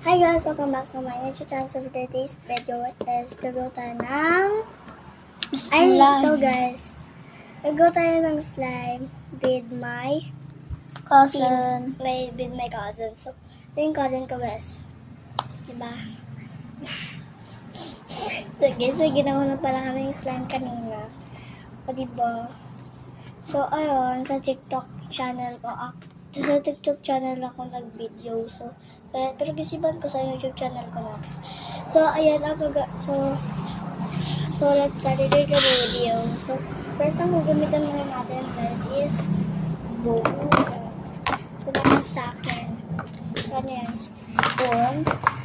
Hi guys! Welcome back to my YouTube channel. So for today's video is gagawa tayo ng gagawa tayo ng slime with my cousin. with my cousin. So, ito yung cousin ko guys. Diba? So ginawa na pala kami yung slime kanina. O diba? So, ayun, sa TikTok channel ako nag-video. Pero kisipan ko sa YouTube channel ko na. So, ayan, so let's start the video. So, first ang gagamitan muna natin guys is bowl. Ito na sa akin. So, ano yan? Spoon.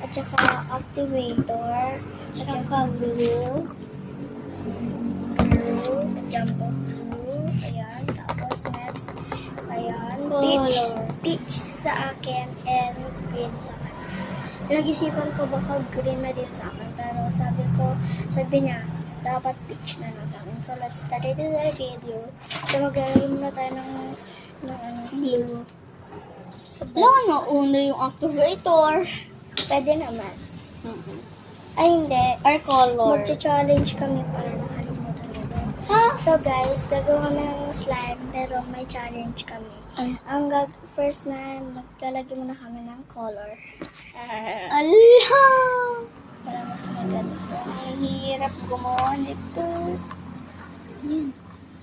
At saka activator. At saka glue. Jumbo glue. Ayan. Tapos next. Ayan. Peach sa akin and green sa akin. Nag-isipan ko baka green na din sa akin. Pero sabi niya, dapat peach na lang sa akin. So, let's start the video. So, maglalagay muna tayo ng glue. Kailangan mauna yung activator. Pwede naman. Ay, hindi. Or color. Mag-challenge kami para nakalimutan nito. So, guys, gagawa kami ng slime pero may challenge kami. First na, maglalagay muna kami ng color. Allah! Para mas maganda. Ang hirap gumawa nito.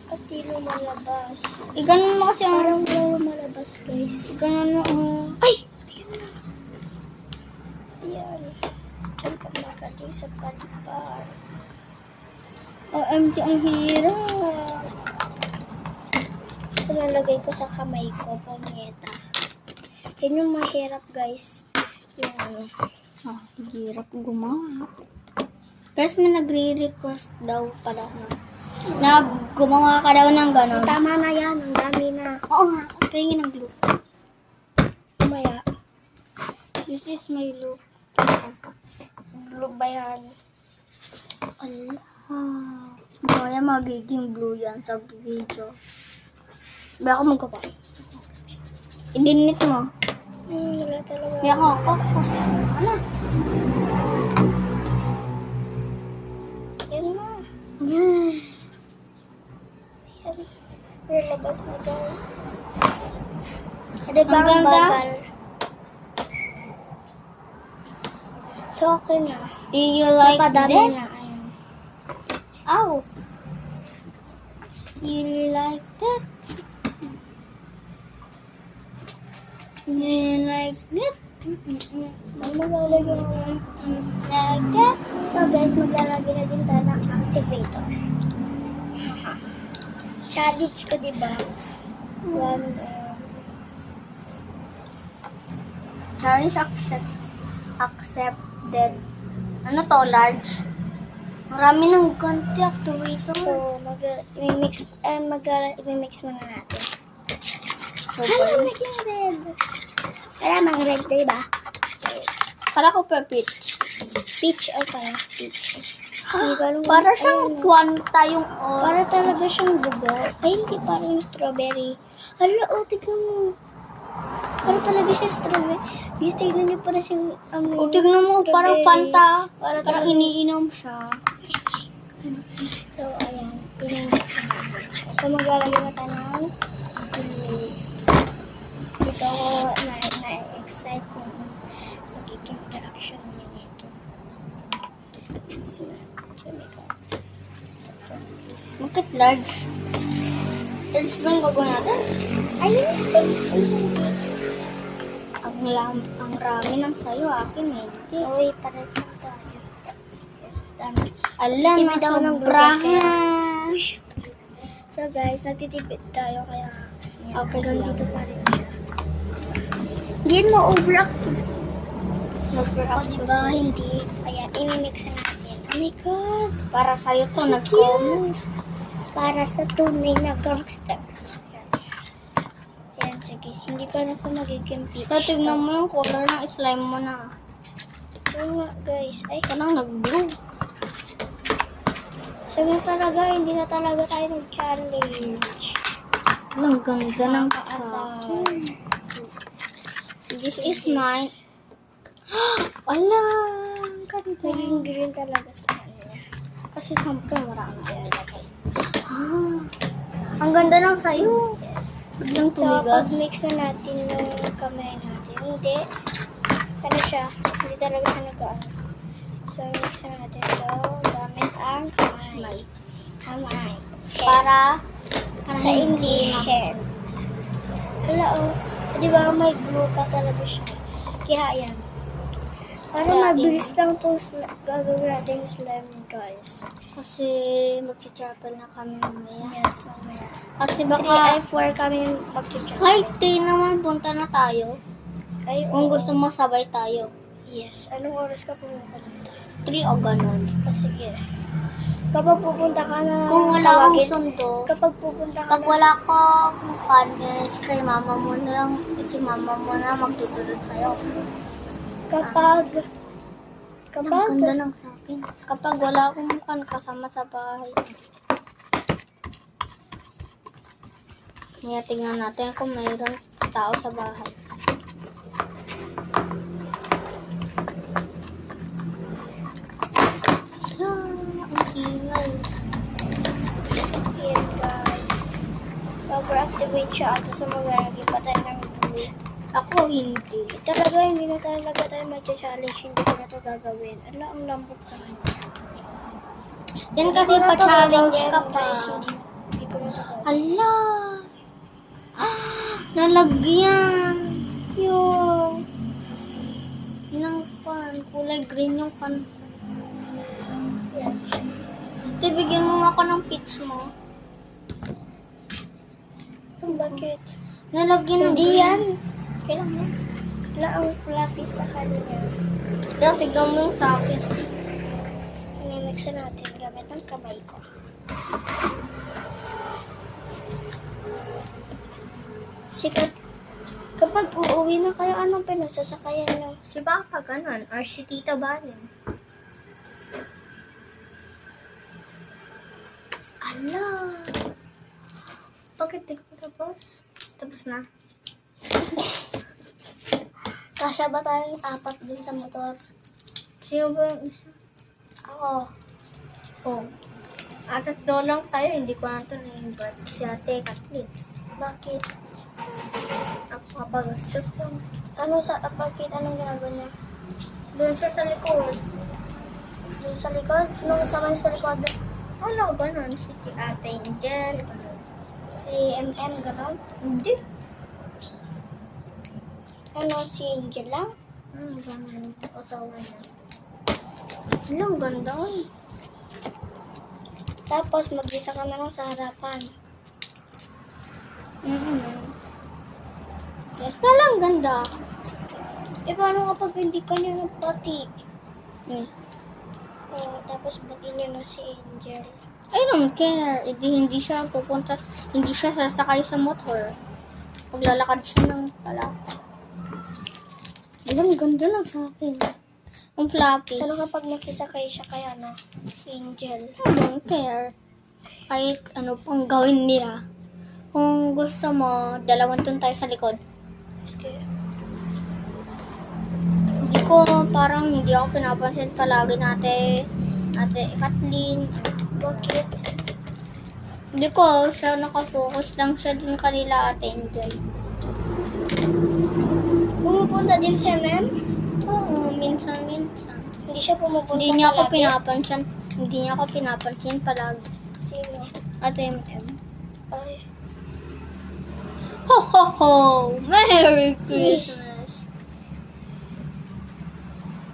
Pati lumalabas. Ganun mo kasi ang... Parang wala lumalabas, guys. Ganun mo ang... Ay! Ayan na. Ayan. Diyan ka makagaling sa palipar. OMG, ang hirap. Ito nalagay ko sa kamay ko, ponyeta. Yan yung mahirap, guys. Yung ano. Hirap gumawa. Guys, may nagre-request daw pala na gumawa ka daw ng gano'n. Tama na yan. Ang dami na. Oo nga, pahingin ng glue. Umaya. This is my look. Blue ba yan? Allah. Kaya magiging blue yan sa video. Ba ako magkapa. Idinit mo. Wala talaga. Kaya ako. Ano? Yan na. Yan. Yan. Labas na, guys. Ano ba Ang ang ganda. bagal? So, okay na. Do you like Napadami this? na. Ayun. Ow. You like that? You like that? Saan maglalagay na? Like that? So, guys, maglalagay na din tayo ng activator. Challenge ko, diba? Challenge accepted. Ano to, large? Marami ng ganti activator. So, i-mix muna natin. Okay. Hala, naging red. Kaya mga red, diba? Kala ko pa peach. Peach o pala. Peach. Para siyang Fanta yung Para talaga siyang bugo. Ay, hindi parang yung strawberry. Hala, tignan mo. Para talaga siya strawberry. Guys, tignan niyo para siyang tignan mo, parang Fanta. Para Parang iniinom siya. So, ayan. Pinimix na natin siya. So, maglalagay na tayo ng dito ako na-excite kung magiging reaction niya dito. Bakit large? Large ba yung gagawin natin? Ayun. Ang rami ng sayo, akin eh. Oh, wait, pares lang tayo. Dami. Ala, Nagtitipid ako ng sobrahan. So guys, nagtitipid tayo kaya Okay hanggang lang. dito pa rin siya. Hindi mo overactive. O diba, hindi. Kaya i-mix na natin. Oh my God. Para sa'yo to, nag-comment. Para sa tunay na gangster. Yan siya guys. Hindi pa na ako magiging peach. So, tignan mo yung color ng slime mo na. Oo nga guys. Ay, Kanang nag-blue. so nga talaga, hindi na talaga tayo nag-challenge. Ang ganda ng Nakakaasar. sa akin. This is mine. Ala, ang ganda. Naging green talaga sa kanya. Kasi syempre marami tayo nilagay. Ah, ang ganda ng sayo. Biglang So, pag tumigas. mix na natin yung kamay natin, hindi. Ano siya? Hindi talaga siya nag-ano. So, mix na natin ito gamit ang kamay. Kamay. Para Sa English, hand. Wala, oh. Di ba may glue pa talaga siya? Kaya yan. Para Kaya mabilis lang itong gagawin natin slime, guys. Kasi mag-chapel na kami mamaya. Yes, mamaya. Kasi 3 baka ay 4 kami mag-chapel. kahit 10 naman punta na tayo. Ay, Kung oo. gusto mo sabay tayo. Yes. Anong oras ka pumunta dito? 3 o ganun. Sige. Kapag pupunta ka na, Kung wala akong tawagin. sundo, Kapag pupunta ka pag na, wala akong panis, kay mama mo na lang, si mama mo na magtutulog sa'yo. kapag, Ang ganda ng sa akin. Kapag wala akong kasama sa bahay. Kaya tingnan natin kung mayroon tao sa bahay. Hala, ang ingay. yan guys, over-activate siya ato sa maglalagay pa tayo ng glue. Ako hindi. Talaga, hindi na talaga tayo mag-challenge, hindi ko na ito gagawin. Ala, ang lambot sa kanya. Yan kasi Hindi ko na to pa-challenge gagawin, ka pa. guys, hindi ko na ito gagawin. Hala! Ah, nalagyan! Yung ng pan. Kulay green yung pan. Yan. Bigyan mo nga ako ng peach mo. Bakit? Nalagyan ng Hindi green. yan. Kailan yan? Wala ang fluffy sa kanya. Kaya tignan mo yung sa akin. Inimix na natin gamit ng kamay ko. Sikat. Kapag uuwi na kayo, anong pinagsasakayan nyo? Si Papa ganun. Or si Tita Balin. Ala! Bakit di ko tapos? Tapos na. Kasya ba tayong 4 dun sa motor? Sino ba yung isa? Ako. Oh. At tatlo lang tayo. Hindi ko na ito na-invite. Si Ate Kathleen. Bakit? Ako kapagastos lang. Ano sa bakit? Anong ginagawa niya? Doon siya sa likod. Dun sa likod? Sino kasama niya sa likod? Ano, ganun. Si Ate Angel. Ganun. Si MM, gano'n? Hindi. Ano, si Angel lang? Ganun. Asawa niya. Ang ganda. Tapos, mag-isa ka na lang sa harapan. Yes, lang ganda. Eh, paano kapag hindi ka niya nagpati? Eh. Oh, tapos bati niya na si Angel. I don't care. Hindi siya pupunta, hindi siya sasakay sa motor. Paglalakad siya ng palaka. Ang ganda lang sa akin. Ang floppy. Pero kapag nakisakay siya kaya no, si Angel. I don't care. Kahit ano pang gawin nila. Kung gusto mo, dalawang tun tayo sa likod. Okay. Hindi ako pinapansin palagi Ate Kathleen. Bakit? Hindi ko, siya nakafocus lang siya dun kanila Ate Angel. Pumupunta din si MM? Oo, minsan. Hindi siya pumupunta Hindi niya ako palagi? pinapansin palagi. Sino? Ate MM. Ay. Ho ho ho! Merry Christmas!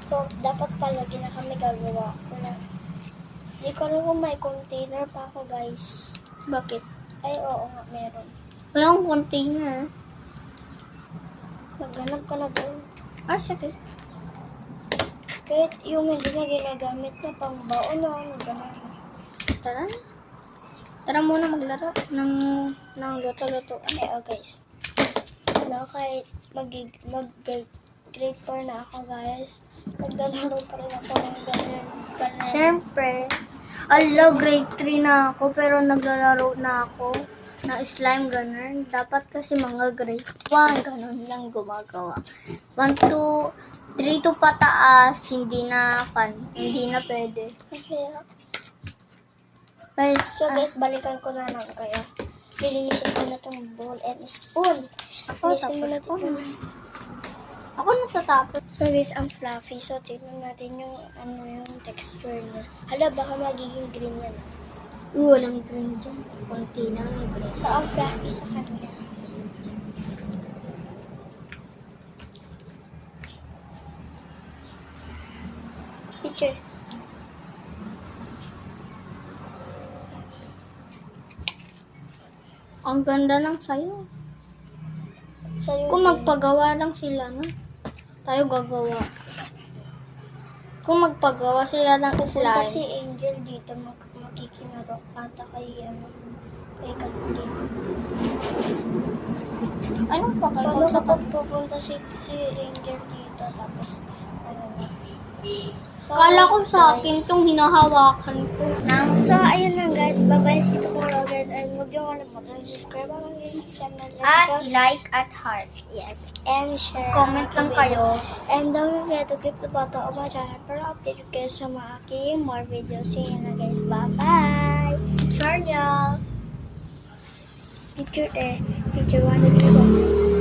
So, dapat palagi na kami gagawa. Hindi ko alam kung may container pa ako, guys. Bakit? Ay, oo nga, meron. Walang container. Maghanap ka na doon. Ah, sige. Kahit yung hindi na ginagamit na pang baon na, gano'n. Tara na. Tara muna maglaro ng luto-luto. Okay, oh guys. Ano, kahit mag-grade 4 na ako, guys. Maglalaro pa rin ako ng ganun. Siyempre, grade 3 na ako pero naglalaro na ako ng slime ganun. Dapat kasi mga grade 1 ganun lang gumagawa. 1 to 3 to pataas, hindi na pwede. Okay. Guys, So guys, balikan ko na lang kayo. Lilinisin ko na itong bowl and spoon. Ako, Linisin mo na tapos ito. ako natatapos. So guys, ang fluffy. So tignan natin yung yung texture niya. Hala, baka magiging green yan. Walang green dyan. Konti lang ang green. So ang fluffy sa kanya. Picture. Ang ganda ng sayo. Sa'yo Kung din. magpagawa lang sila, no? Tayo gagawa. Kung magpagawa sila ng Pupunta si slime. Angel dito, makikinarok ata kay Katin. Anong pakay ko Paano sa kapag pupunta si Angel dito, tapos, ano na. So, Kala ko sa akin guys, tong hinahawakan ko. So, ayun lang guys. Bye-bye sa ito kong Rogan. And huwag niyo kalimutan subscribe ang aking channel. I-like at heart. Yes. And share. Comment lang kayo. And don't forget to click the button of my channel para updated kayo sa mga aking more videos. See you na guys. Bye-bye! Share niya. Picture 1, 2, 3, 4.